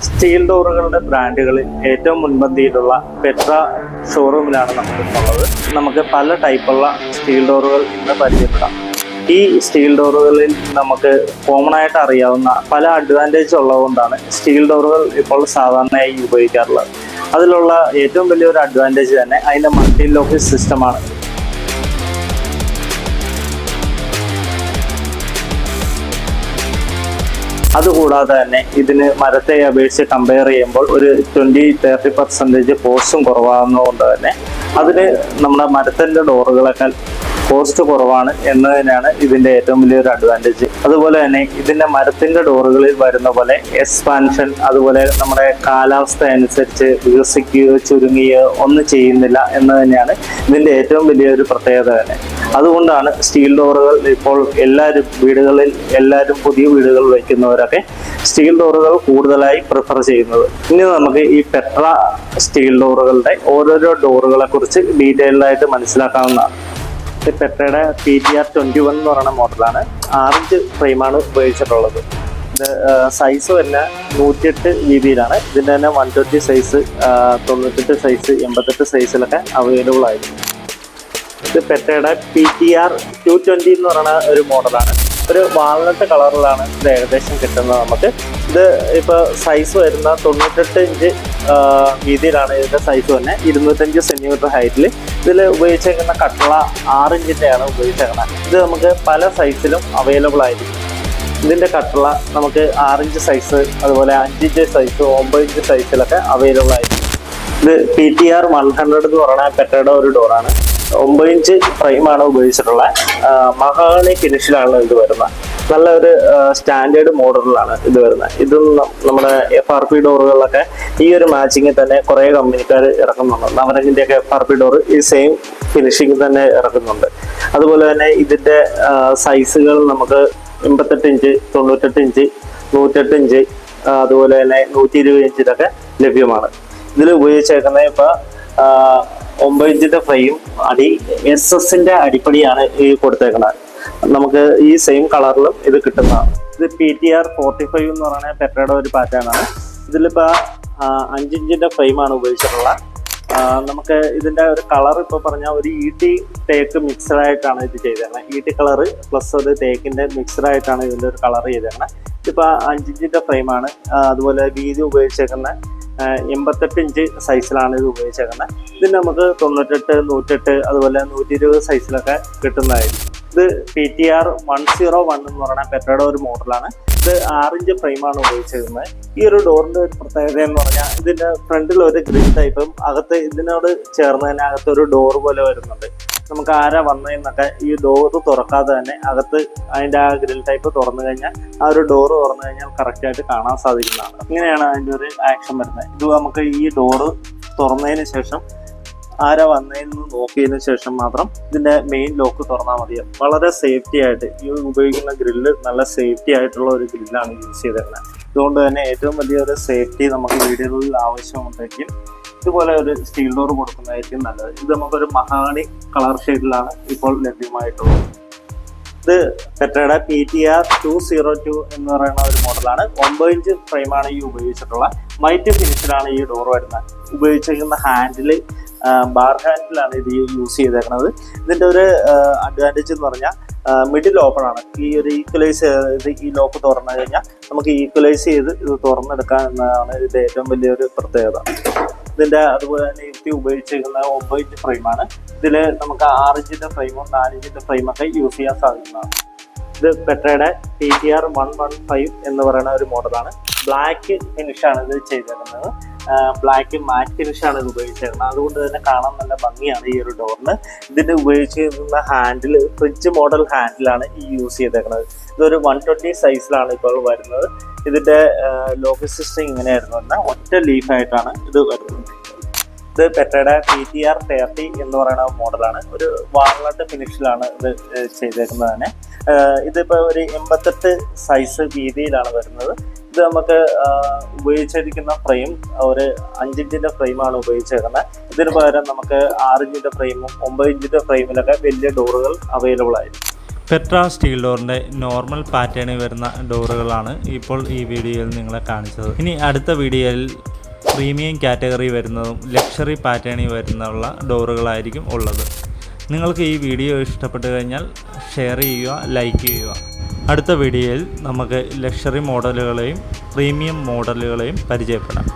Steel ഡോറുകളുടെ ബ്രാൻഡുകളിൽ ഏറ്റവും മുൻപന്തിയിലുള്ള Petra ഷോറൂമിലാണ് നമ്മളിപ്പോൾ. നമുക്ക് പല ടൈപ്പുള്ള സ്റ്റീൽ ഡോറുകൾ ഇന്ന് പരിചയപ്പെടാം. ഈ സ്റ്റീൽ ഡോറുകളിൽ നമുക്ക് കോമൺ ആയിട്ട് അറിയാവുന്ന പല അഡ്വാൻറ്റേജ് ഉള്ളതുകൊണ്ടാണ് സ്റ്റീൽ ഡോറുകൾ ഇപ്പോൾ സാധാരണയായി ഉപയോഗിക്കാറുള്ളത്. അതിലുള്ള ഏറ്റവും വലിയൊരു അഡ്വാൻറ്റേജ് തന്നെ അതിൻ്റെ മൾട്ടി ലോക്ക് സിസ്റ്റമാണ്. അതുകൂടാതെ തന്നെ ഇതിന് മരത്തെ അപേക്ഷിച്ച് കമ്പയർ ചെയ്യുമ്പോൾ ഒരു 20-30% കോസ്റ്റും കുറവാകുന്നതുകൊണ്ട് തന്നെ അതിന് നമ്മുടെ മരത്തിൻ്റെ ഡോറുകളെക്കാൾ കോസ്റ്റ് കുറവാണ് എന്നതിനാണ് ഇതിൻ്റെ ഏറ്റവും വലിയൊരു അഡ്വാൻറ്റേജ്. അതുപോലെ തന്നെ ഇതിൻ്റെ മരത്തിൻ്റെ ഡോറുകളിൽ വരുന്ന പോലെ എക്സ്പാൻഷൻ, അതുപോലെ നമ്മുടെ കാലാവസ്ഥ അനുസരിച്ച് വികസിക്കുകയോ ചുരുങ്ങുകയോ ഒന്നും ചെയ്യുന്നില്ല എന്ന് തന്നെയാണ് ഇതിൻ്റെ ഏറ്റവും വലിയൊരു പ്രത്യേകത തന്നെ. അതുകൊണ്ടാണ് സ്റ്റീൽ ഡോറുകൾ ഇപ്പോൾ എല്ലാവരും പുതിയ വീടുകൾ വയ്ക്കുന്നവരൊക്കെ സ്റ്റീൽ ഡോറുകൾ കൂടുതലായി പ്രിഫർ ചെയ്യുന്നത്. ഇനി നമുക്ക് ഈ പെട്ര സ്റ്റീൽ ഡോറുകളുടെ ഓരോരോ ഡോറുകളെ കുറിച്ച് ഡീറ്റെയിൽഡ് ആയിട്ട് മനസ്സിലാക്കാവുന്നതാണ്. പെട്രയുടെ PTR 21 എന്ന് പറയുന്ന മോഡലാണ്. 6 ഇഞ്ച് ഫ്രെയിമാണ് ഉപയോഗിച്ചിട്ടുള്ളത്. ഇത് സൈസ് തന്നെ 108 വീതിയിലാണ്. ഇതിൻ്റെ തന്നെ 120 സൈസ്, 98 സൈസ്, 88 സൈസിലൊക്കെ അവൈലബിൾ ആയിരുന്നു. ഇത് പെട്രയുടെ PTR 220 എന്ന് പറയുന്ന ഒരു മോഡലാണ്. ഒരു വാൾനട്ട് കളറിലാണ് ഇത് ഏകദേശം കിട്ടുന്നത് നമുക്ക്. ഇത് ഇപ്പോൾ സൈസ് വരുന്ന 98 ഇഞ്ച് വീതിയിലാണ് ഇതിൻ്റെ സൈസ് തന്നെ. 205 സെൻറ്റിമീറ്റർ ഹൈറ്റിൽ. ഇതിൽ ഉപയോഗിച്ചേക്കുന്ന കട്ടള 6 ഇഞ്ചിൻ്റെയാണ് ഉപയോഗിച്ചേക്കുന്നത്. ഇത് നമുക്ക് പല സൈസിലും അവൈലബിൾ ആയിരിക്കും. ഇതിൻ്റെ കട്ടള നമുക്ക് 6 ഇഞ്ച് സൈസ്, അതുപോലെ 5 ഇഞ്ച് സൈസ്, 9 ഇഞ്ച് സൈസിലൊക്കെ അവൈലബിൾ ആയിരിക്കും. ഇത് PTR 100 എന്ന് പറയുന്ന പെട്രയുടെ ഒരു ഡോറാണ്. 9 ഇഞ്ച് ഫ്രെയിമാണ് ഉപയോഗിച്ചിട്ടുള്ളത്. മഹാഗണി ഫിനിഷിലാണ് ഇത് വരുന്നത്. നല്ലൊരു സ്റ്റാൻഡേർഡ് മോഡലിലാണ് ഇത് വരുന്നത്. ഇതും നമ്മുടെ FRP ഡോറുകളിലൊക്കെ ഈ ഒരു മാച്ചിങ്ങിൽ തന്നെ കുറേ കമ്പനിക്കാർ ഇറക്കുന്നുണ്ട്. നവരങ്ങിൻ്റെയൊക്കെ FRP ഡോറ് ഈ സെയിം ഫിനിഷിങ് തന്നെ ഇറക്കുന്നുണ്ട്. അതുപോലെ തന്നെ ഇതിൻ്റെ സൈസുകൾ നമുക്ക് 88 ഇഞ്ച്, 98 ഇഞ്ച്, 108 ഇഞ്ച്, അതുപോലെ തന്നെ 120 ഇഞ്ചിലൊക്കെ ലഭ്യമാണ്. ഇതിൽ ഉപയോഗിച്ചേക്കുന്നത് ഇപ്പോൾ 9 ഇഞ്ചിൻ്റെ ഫ്രെയിം, SS-ന്റെ അടിപ്പടിയാണ് ഈ കൊടുത്തേക്കുന്നത്. നമുക്ക് ഈ സെയിം കളറിലും ഇത് കിട്ടുന്നതാണ്. ഇത് PTR 45 എന്ന് പറയുന്ന പെട്രയുടെ ഒരു പാറ്റേൺ ആണ്. ഇതിലിപ്പോൾ 5 ഇഞ്ചിൻ്റെ ഫ്രെയിമാണ് ഉപയോഗിച്ചിട്ടുള്ളത്. നമുക്ക് ഇതിൻ്റെ ഒരു കളർ ഇപ്പോൾ പറഞ്ഞാൽ ഒരു ET തേക്ക് മിക്സഡായിട്ടാണ് ഇത് ചെയ്തേക്കുന്നത്. ET കളറ് പ്ലസ് ഒരു തേക്കിൻ്റെ മിക്സഡായിട്ടാണ് ഇതിൻ്റെ ഒരു കളർ ചെയ്തേക്കുന്നത്. ഇതിപ്പോൾ 5 ഇഞ്ചിൻ്റെ ഫ്രെയിമാണ്. അതുപോലെ വീതി ഉപയോഗിച്ചേക്കുന്ന 88 ഇഞ്ച് സൈസിലാണ് ഇത് ഉപയോഗിച്ചേക്കുന്നത്. ഇതിന് നമുക്ക് 98, 108, അതുപോലെ 120 സൈസിലൊക്കെ കിട്ടുന്നതായിരിക്കും. ഇത് PTR 101 എന്ന് പറയുന്ന പെട്രയുടെ ഒരു മോഡലാണ്. ഇത് 6 ഇഞ്ച് ഫ്രെയിമാണ് ഉപയോഗിച്ചിരുന്നത്. ഈ ഒരു ഡോറിൻ്റെ ഒരു പ്രത്യേകത എന്ന് പറഞ്ഞാൽ ഇതിൻ്റെ ഫ്രണ്ടിൽ ഒരു ഗ്രിൽ ടൈപ്പും അകത്ത് ഇതിനോട് ചേർന്ന് തന്നെ അകത്തൊരു ഡോർ പോലെ വരുന്നുണ്ട്. നമുക്ക് ആരാ വന്നതെന്നൊക്കെ ഈ ഡോറ് തുറക്കാതെ തന്നെ അകത്ത് അതിൻ്റെ ആ ഗ്രിൽ ടൈപ്പ് തുറന്നു കഴിഞ്ഞാൽ ആ ഒരു ഡോറ് തുറന്നു കഴിഞ്ഞാൽ കറക്റ്റായിട്ട് കാണാൻ സാധിക്കുന്നതാണ്. ഇങ്ങനെയാണ് അതിൻ്റെ ഒരു ആക്ഷൻ വരുന്നത്. ഇത് നമുക്ക് ഈ ഡോറ് തുറന്നതിന് ശേഷം ആരാ വന്നതെന്ന് നോക്കിയതിന് ശേഷം മാത്രം ഇതിൻ്റെ മെയിൻ ലോക്ക് തുറന്നാൽ മതിയാവും. വളരെ സേഫ്റ്റി ആയിട്ട് ഈ ഉപയോഗിക്കുന്ന ഗ്രില്ല് നല്ല സേഫ്റ്റി ആയിട്ടുള്ള ഒരു ഗ്രില്ലാണ് യൂസ് ചെയ്തിരുന്നത്. അതുകൊണ്ട് തന്നെ ഏറ്റവും വലിയൊരു സേഫ്റ്റി നമുക്ക് വീടുകളിൽ ആവശ്യമുണ്ടെങ്കിൽ ഇതുപോലെ ഒരു സ്റ്റീൽ ഡോർ കൊടുക്കുന്നതായിരിക്കും നല്ലത്. ഇത് നമുക്കൊരു മഹാഗണി കളർ ഷെയ്ഡിലാണ് ഇപ്പോൾ ലഭ്യമായിട്ടുള്ളത്. ഇത് പെട്രയുടെ PTR 202 എന്ന് പറയുന്ന ഒരു മോഡലാണ്. 9 ഇഞ്ച് ഫ്രെയിമാണ് ഈ ഉപയോഗിച്ചിട്ടുള്ള. വൈറ്റ് ഫിനിഷിലാണ് ഈ ഡോർ വരുന്നത്. ഉപയോഗിച്ചിരിക്കുന്ന ഹാൻഡിൽ ബാർ ഹാൻഡിലാണ് ഇത് യൂസ് ചെയ്തേക്കുന്നത്. ഇതിൻ്റെ ഒരു അഡ്വാൻറ്റേജ് എന്ന് പറഞ്ഞാൽ മിഡിൽ ഓപ്പൺ ആണ്. ഈ ഒരു ഈക്വലൈസ് ചെയ്ത് ഈ ലോക്ക് തുറന്നു കഴിഞ്ഞാൽ നമുക്ക് ഈക്വലൈസ് ചെയ്ത് ഇത് തുറന്നെടുക്കാം എന്നതാണ് ഇതിൻ്റെ ഏറ്റവും വലിയൊരു പ്രത്യേകത. ഇതിൻ്റെ അതുപോലെ തന്നെ ഇരുത്തി ഉപയോഗിച്ചിരിക്കുന്ന 9 ഇഞ്ച് ഫ്രെയിമാണ്. ഇതിൽ നമുക്ക് 6 ഇഞ്ചിൻ്റെ ഫ്രെയിമും 4 ഇഞ്ചിൻ്റെ ഫ്രെയിമൊക്കെ യൂസ് ചെയ്യാൻ സാധിക്കുന്നതാണ്. ഇത് പെട്രയുടെ PTR 115 എന്ന് പറയുന്ന ഒരു മോഡലാണ്. ബ്ലാക്ക് ഫിനിഷാണ് ഇത് ചെയ്തിരുന്നത്. ബ്ലാക്ക് മാറ്റ് ഫിനിഷാണ് ഇത് ഉപയോഗിച്ചിരുന്നത്. അതുകൊണ്ട് തന്നെ കാണാൻ നല്ല ഭംഗിയാണ് ഈ ഒരു ഡോറിന്. ഇതിൻ്റെ ഉപയോഗിച്ചിരുന്ന ഹാൻഡിൽ ഫ്രിഡ്ജ് മോഡൽ ഹാൻഡിലാണ് ഈ യൂസ് ചെയ്തേക്കുന്നത്. ഇതൊരു 120 സൈസിലാണ് ഇപ്പോൾ വരുന്നത്. ഇതിൻ്റെ ലോക്ക് സിസ്റ്റം ഇങ്ങനെയായിരുന്നു എന്നാൽ ഒറ്റ ലീഫായിട്ടാണ് ഇത് വരുന്നത്. ഇത് പെട്രയുടെ PTR 30 എന്ന് പറയുന്ന മോഡലാണ്. ഒരു വാൾനട്ട് ഫിനിഷിലാണ് ഇത് ചെയ്തേക്കുന്നത് തന്നെ. ഇതിപ്പോൾ ഒരു 88 സൈസ് വീതിയിലാണ് വരുന്നത്. ഇത് നമുക്ക് ഉപയോഗിച്ചിരിക്കുന്ന ഫ്രെയിം ഒരു 5 ഇഞ്ചിൻ്റെ ഫ്രെയിമാണ് ഉപയോഗിച്ചേക്കുന്നത്. ഇതിന് പകരം നമുക്ക് 6 ഇഞ്ചിൻ്റെ ഫ്രെയിമും 9 ഇഞ്ചിൻ്റെ ഫ്രെയിമിലൊക്കെ വലിയ ഡോറുകൾ അവൈലബിൾ ആയിരിക്കും. പെട്ര സ്റ്റീൽ ഡോറിൻ്റെ നോർമൽ പാറ്റേണിൽ വരുന്ന ഡോറുകളാണ് ഇപ്പോൾ ഈ വീഡിയോയിൽ നിങ്ങളെ കാണിച്ചത്. ഇനി അടുത്ത വീഡിയോയിൽ പ്രീമിയം കാറ്റഗറി വരുന്നതും ലക്ഷറി പാറ്റേണിൽ വരുന്നുള്ള ഡോറുകളായിരിക്കും ഉള്ളത്. നിങ്ങൾക്ക് ഈ വീഡിയോ ഇഷ്ടപ്പെട്ടു കഴിഞ്ഞാൽ ഷെയർ ചെയ്യുക, ലൈക്ക് ചെയ്യുക. അടുത്ത വീഡിയോയിൽ നമുക്ക് ലക്ഷറി മോഡലുകളെയും പ്രീമിയം മോഡലുകളെയും പരിചയപ്പെടാം.